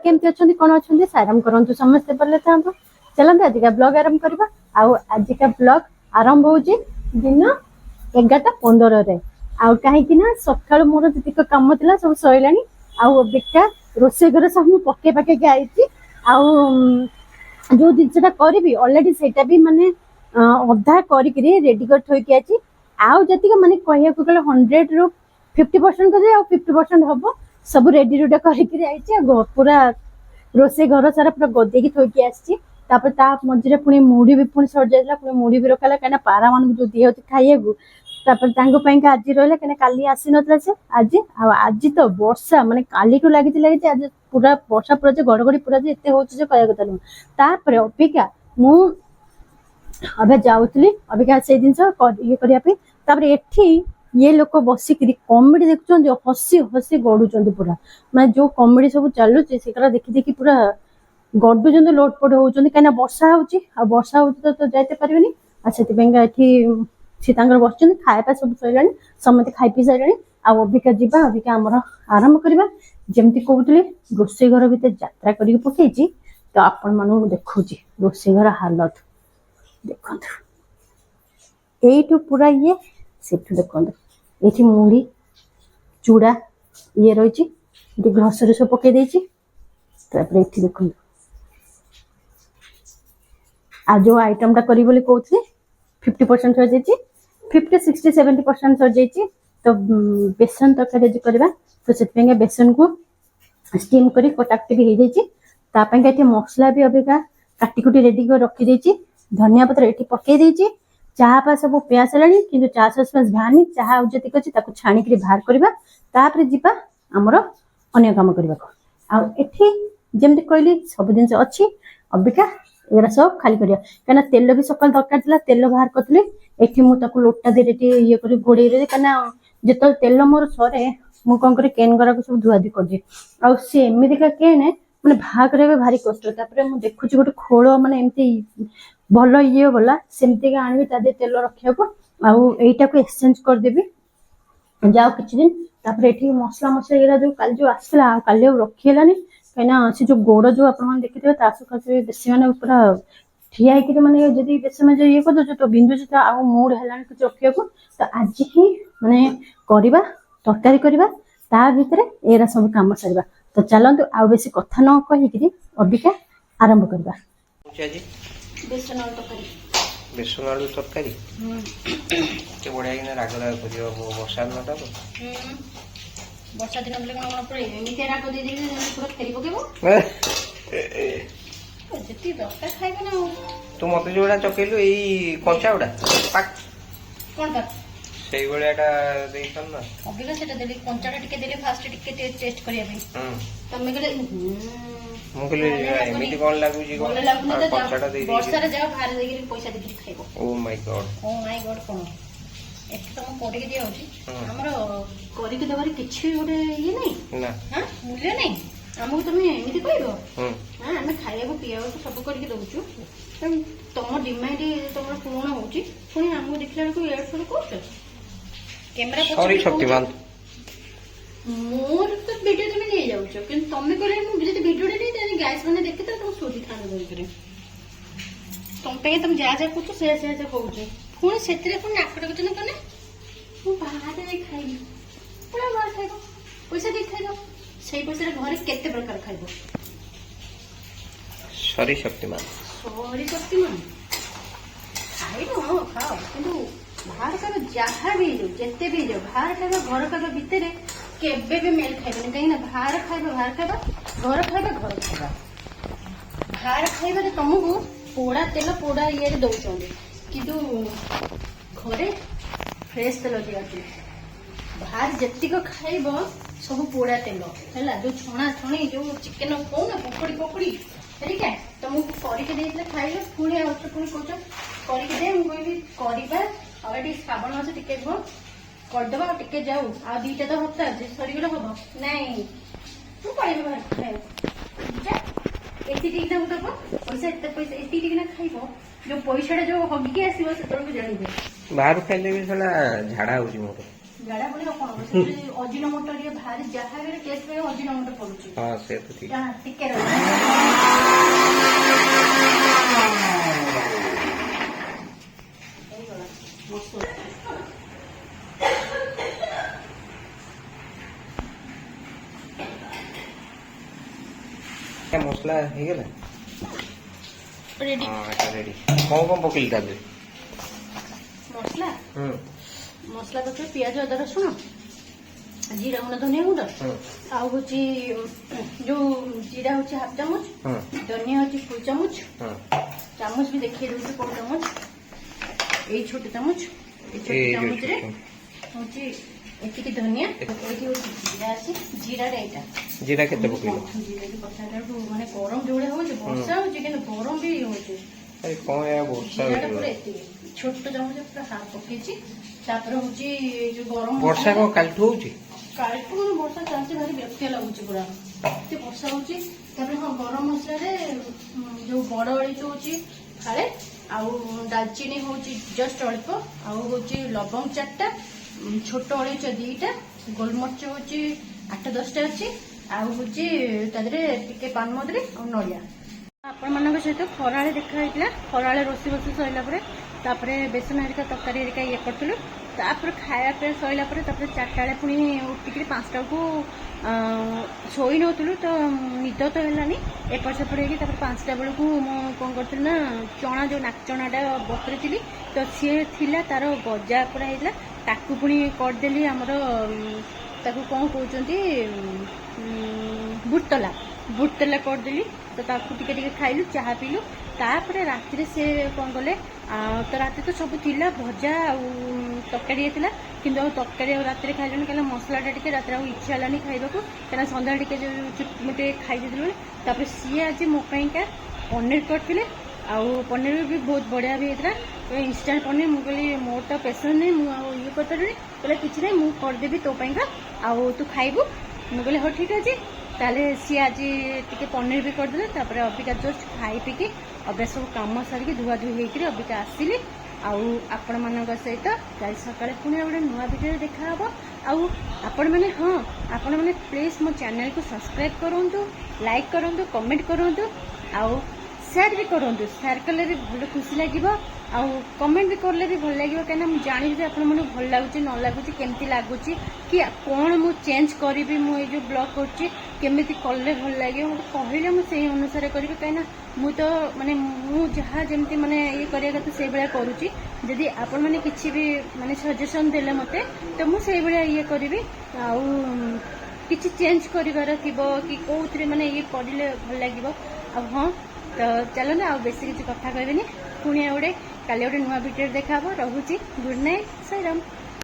केमती अच्छे कौन अच्छे आराम करूँ समस्ते भले था चलते आज का ब्लॉग आरंभ करवा आज का ब्लॉग आरंभ हो दिन 11:15 आउ कहीं सकाल मोर जी कम थी सब सैला आबिका रोसे घर सब पके पके आई जो जिनसा करी अलरेडी से भी माने अधा करेडी कर थोकी अच्छी आउ जी माने कह 100 ରୁ 50% कर 50% हम सब रेडी रुडा कर पूरा रोसे घर सारा पूरा गदे थोकी आसपर मझे पुणी मुढ़ी भी पुणी सर जाता पुणी मुढ़ी भी रखा कहीं पारा मान जो दिए खाइबू आज रहा कहीं काली आसी ना से आज तो वर्षा माने काली लगी आज पूरा वर्षा पूरा घड़घड़ी पूरा एत हो कह कथा नुह अबिका मुझे जाऊली अबिका से जिन ये करने ये लोक बसिक कमेडी देखुं हसी हसी गड़ुं पूरा मैं जो कमेडी सब चलुच देखी देखी पूरा गडुं लोटपट होती कहीं वर्षा वर्षा तो जाते पारे से बस खाया सब सर समस्त खाई पी सारे अबिका जा अबिका आमर आरंभ करवा जमती कहते रोसे घर भर यात्रा कर पकई तो आपण मान देखा रोसे घर हालत देखु यू पूरा ये से देखो ये मुढ़ी चूड़ा ये रही ग्रोसरी सब पकई ये देखो आज जो आइटम टा करी बोली कहते 50% सर जाइए 50, 60, 70% सर जाइए तो बेसन तरकारी आज करवा तो से बेसन को स्टीम कर कटाकटी हो जाए मसला भी अबिका काटिकुटी रेडी कर रखी धनिया पत्र ये पकई चाह पा सब पिया सारे कि चाह ससपेंस बाहरनी चाह जी अच्छी छाणिक बाहर करवा जीवा आमर अन्न कम करने जमी कहली सब जिन अच्छी अबिका एरा सब खाली कर कहीं तेल भी सकाल दरकार था तेल बाहर करी ये मुझे लोटा दे ये कर घोड़े कहीं जो तेल मोर सरे मुझे कौन केन गरा को सब धुआधुई कर सी एमतीका केन मैंने बाहर करेंगे भारी कष्ट मुझे देखुची गोटे खोल माने एमती भल ये वाला सेमती आनी तेल रखा आईटा को एक्सचेंज करदेवी जाओ किसी दिन ये मसला मसला ये जो कल जो आसला काली रखीगलानी कहीं से जो गोड़ जो आप देखिए सकाशे बेसी मैंने पूरा ठिया मैंने जब बेसी मैं ये कर तो बिंदुच तो आ मूड है कुछ रखा तो आज ही माने करवा तरकारी करवा भितर एरा सब कम सारा तो चलतु आ बेसी कथा न कहीकि अबिका आरंभ करवा बेसन आलू तरकारी बढ़िया राग राग कर वर्षा दिन वर्षा दिन बोले कौन पूरा एमती राग दे पूरा फेरी पकेबो जति दरकार खाइबे ना तू मते जोड़ा चकेलु एई कंचा उडा पाक कोन ता सेई बळेटा देइसन ना अबिका सेटा देली कंचाटा टिके देली फास्ट टिके टेस्ट करिया पे तमे गले मु कहले एमिति कोन लागु जी कोन कंचाटा देई वर्षा रे जाओ बाहर देगी पैसा देकी खाइबो ओ माय गॉड कोन एठी तो पड़े दिया हमर करिक देबार किछि गोटे ये नहीं ना हां मूल्य नहीं हमको तुम एमती कहब हाँ आम खाया पीया सब करके दौचु तुम डिमांड तुम पूर्ण होची पुणी आमको देखला बेलू एड सब कर कैमरा सॉरी शक्तिमान मोर तो वीडियो तुम नहीं जाउछ कि तुम कहले मु जति वीडियो नहीं तेरे गाइस माने देखि त तुम सोधी खान बोल करे तुम पे तुम जा जा कुछ से कहउछ पुणी सेतरे पुणी नाकड़ कुछ न कने मु बाहर रे खाइली पूरा बाहर खाइबो पैसा दे खाइबो से पैसा घरे केते प्रकार खाइबो सॉरी शक्तिमान खाइबो खाओ किंतु बाहर का जहाँ भी जो जिते भी जो बाहर खाइबा घर खाइबा भितर केबे भी मेल खाइबे कहीं ना बाहर खाइबा घर खाइबा बाहर खाइबा तुमको पोड़ा तेल पोड़ा ये दौरान किंतु घरे फ्रेश तेल दिखाते बाहर जितक खाइब सब पोड़ा तेल है जो छणा छणी जो चिकेन कौ ना पकड़ी पकड़ी ठीक है तुमको करके खाइल पुणी आउट पुणी कौच करके दे मुझे करवा और श्रावण मास टिके करदे टिके जाऊ आ दीटा तो हफ्ता सरीगला हम नाई तू पड़े बाहर खाइब ना दब पैसा एत पैसा एतिकना खाइब जो पैसा जो हगिकी आसो से जानवे बाहर खाइले भी झाड़ा हो मोर ଝାଡ଼ା ପୁଣି ଆଉ କଣ ସେଥିରେ ଅଜିନୋମୋଟୋ ଟିକେ ଭାରି ଯାହା ବି ଟେଷ୍ଟ ପାଇଁ ଅଜିନୋମୋଟୋ ପଡୁଛି ହଁ ସେ ତ ଠିକ। ଟିକେ ରହିବ ହେଇଗଲା ମସଲା ମସଲା ହେଇଗଲା ରେଡି ହଁ ଏଟା ରେଡି। କଣ କଣ ପକେଇଲି ତା ଦେହରେ? ମସଲା ହୁଁ ମସଲା ପକେଇ ପିଆଜ ଅଦା ରସୁଣ ଜିରା ଗୁଣ୍ଡ ଧନିଆ ଗୁଣ୍ଡ ହୁଁ ଆଉ ହଉଛି ଯୋଉ ଜିରା ହଉଛି ହାଫ ଚାମଚ ହୁଁ ଧନିଆ ହଉଛି ଫୁଲ ଚାମଚ ହୁଁ ଚାମଚ ବି ଦେଖେଇ ଦଉଛି କୋଉ ଚାମଚ ଏଇ ଛୋଟ ଚାମଚ ଏଇ ଛୋଟ ଏଇ ଯୋଉ ଚାମଚରେ ଛୋଟ। ହଉଛି ଏତିକି ଧନିଆ ଏଇଠି ହଉଛି ଜିରା ଅଛି ଜିରାରେ ଏଇଟା ଜିରା କେତେ ପକେଇଲ? ଜିରା କି ପଚାରିଲା ବେଳକୁ ମାନେ ଗରମ ଯୋଉଭଳିଆ ହଉଛି ବର୍ଷା ହଉଛି କିନ୍ତୁ ଗରମ ବି ହଉଛି ଆରେ କଣ ଏହା ବର୍ଷା ଜିରାଟା ହଉଛି? ପୁରା ଏତିକି ଛୋଟ ଚାମଚ ପୁରା ହାଫ ପକେଇଛି ତାପରେ ହଉଛି ଯୋଉ ଗରମ ବର୍ଷା କଣ କାଲିଠୁ ହଉଛି? କାଲିଠୁ ମାନେ ବର୍ଷା ଚାଲିଛି ଭାରି ବିରକ୍ତିଆ ଲାଗୁଛି ପୁରା ଏତେ ବର୍ଷା ହଉଛି ତାପରେ ହଁ ଗରମ ମସଲାରେ ଯୋଉ ବଡ ଅଳେଇଚ ହଉଛି ଫାଳେ ଆଉ ଡାଲଚିନି ହଉଛି ଜଷ୍ଟ ଅଳ୍ପ ଆଉ ହଉଛି ଲବଙ୍ଗ 4ଟା ଛୋଟ ଅଳେଇଚ 2ଟା ଗୋଲମରିଚ ହଉଛି 8-10ଟା ଅଛି ଆଉ ହଉଛି ତା ଦେହରେ ଟିକେ ପାନମଧୁରୀ ଆଉ ନଡିଆ ଆପଣମାନଙ୍କ ସହିତ ଖରାବେଳେ ଦେଖା ହେଇଥିଲା ଖରାବେଳେ ରୋଷେଇ ବସେଇ ସରିଲା ପରେ ତାପରେ ବେସନ ହେରିକା ତରକାରୀ ହେରିକା ଇଏ କରିଥିଲୁ ତାପରେ ଖାଇବା ପିଇବା ସରିଲା ପରେ ତାପରେ 4ଟା ବେଳେ ପୁଣି ଉଠିକିରି 5ଟାକୁ ଶୋଇ ନଥିଲୁ ତ ନିଦ ତ ହେଲାନି ଏପଟ ସେପଟ ହେଇକି ତାପରେ 5ଟା ବେଳକୁ ମୁଁ କ'ଣ କରିଥିଲି ନା ଚଣା ଯୋଉ ନାକ ଚଣାଟା ବତୁରିଥିଲି ତ ସିଏ ଥିଲା ତାର ଗଜା ପୁରା ହେଇଥିଲା ତାକୁ ପୁଣି କରିଦେଲି ଆମର ତାକୁ କ'ଣ କହୁଛନ୍ତି ବୁଟତଲା କରିଦେଲି ତ ତାକୁ ଟିକେ ଟିକେ ଖାଇଲୁ ଚାହା ପିଇଲୁ ତାପରେ ରାତିରେ ସେ କ'ଣ କଲେ ତ ରାତିରେ ତ ସବୁ ଥିଲା ଭଜା ଆଉ ତରକାରୀ ହେଇଥିଲା କିନ୍ତୁ ଆଉ ତରକାରୀ ଆଉ ରାତିରେ ଖାଇଲୁନି କାହିଁକିନା ମସଲାଟା ଟିକେ ରାତିରେ ଆଉ ଇଚ୍ଛା ହେଲାନି ଖାଇବାକୁ କାହିଁକିନା ସନ୍ଧ୍ୟାବେଳେ ଟିକେ ମୁଁ ଟିକେ ଖାଇ ଦେଇଥିଲି ତାପରେ ସିଏ ଆଜି ମୋ ପାଇଁକା ପନିର କରିଥିଲେ ଆଉ ପନିର ବି ବହୁତ ବଢ଼ିଆ ବି ହେଇଥିଲା ଇନଷ୍ଟାଣ୍ଟ ପନିର ମୁଁ କହିଲି ମୋର ତ ପେସେନ୍ସ ନାହିଁ ମୁଁ ଆଉ ଇଏ କରିପାରିବିନି କହିଲେ କିଛି ନାହିଁ ମୁଁ କରିଦେବି ତୋ ପାଇଁକା ଆଉ ତୁ ଖାଇବୁ ମୁଁ କହିଲି ହଉ ଠିକ୍ ଅଛି ତାହେଲେ ସିଏ ଆଜି ଟିକେ ପନିର ବି କରିଦେଲେ ତାପରେ ଅବିକା ଜଷ୍ଟ ଖାଇ ପିଇକି ଅବିକା ସବୁ କାମ ସାରିକି ଧୁଆଧୁଇ ହେଇକିରି ଅବିକା ଆସିଲି ଆଉ ଆପଣମାନଙ୍କ ସହିତ କାଲି ସକାଳେ ପୁଣି ଆଉ ଗୋଟେ ନୂଆ ଭିଡ଼ିଓରେ ଦେଖାହେବ ଆଉ ଆପଣମାନେ ଆପଣମାନେ ପ୍ଲିଜ୍ ମୋ ଚ୍ୟାନେଲକୁ ସବସ୍କ୍ରାଇବ୍ କରନ୍ତୁ ଲାଇକ୍ କରନ୍ତୁ କମେଣ୍ଟ କରନ୍ତୁ ଆଉ ସେୟାର ବି କରନ୍ତୁ ସେୟାର କଲେ ବି ଭଲ ଖୁସି ଲାଗିବ ଆଉ କମେଣ୍ଟ ବି କଲେ ବି ଭଲ ଲାଗିବ କାହିଁକିନା ମୁଁ ଜାଣିବି ଯେ ଆପଣମାନଙ୍କୁ ଭଲ ଲାଗୁଛି ନ ଲାଗୁଛି କେମିତି ଲାଗୁଛି କି କ'ଣ ମୁଁ ଚେଞ୍ଜ କରିବି ମୁଁ ଏଇ ଯେଉଁ ବ୍ଲଗ୍ କରୁଛି କେମିତି କଲେ ଭଲ ଲାଗିବ ମୋତେ କହିଲେ ମୁଁ ସେଇ ଅନୁସାରେ କରିବି କାହିଁକିନା ମୁଁ ତ ମାନେ ମୁଁ ଯାହା ଯେମିତି ମାନେ ଇଏ କରିବା କଥା ସେଇଭଳିଆ କରୁଛି ଯଦି ଆପଣମାନେ କିଛି ବି ମାନେ ସଜେସନ୍ ଦେଲେ ମୋତେ ତ ମୁଁ ସେଇଭଳିଆ ଇଏ କରିବି ଆଉ କିଛି ଚେଞ୍ଜ କରିବାର ଥିବ କି କେଉଁଥିରେ ମାନେ ଇଏ କରିଲେ ଭଲ ଲାଗିବ ଆଉ ହଁ ତ ଚାଲନ୍ତୁ ଆଉ ବେଶୀ କିଛି କଥା କହିବେନି ପୁଣି ଆଉ ଗୋଟେ କାଲି ଗୋଟେ ନୂଆ ଭିଡ଼ିଓରେ ଦେଖାହେବ ରହୁଛି ଗୁଡ୍ ନାଇଟ୍ ସାଇରାମ।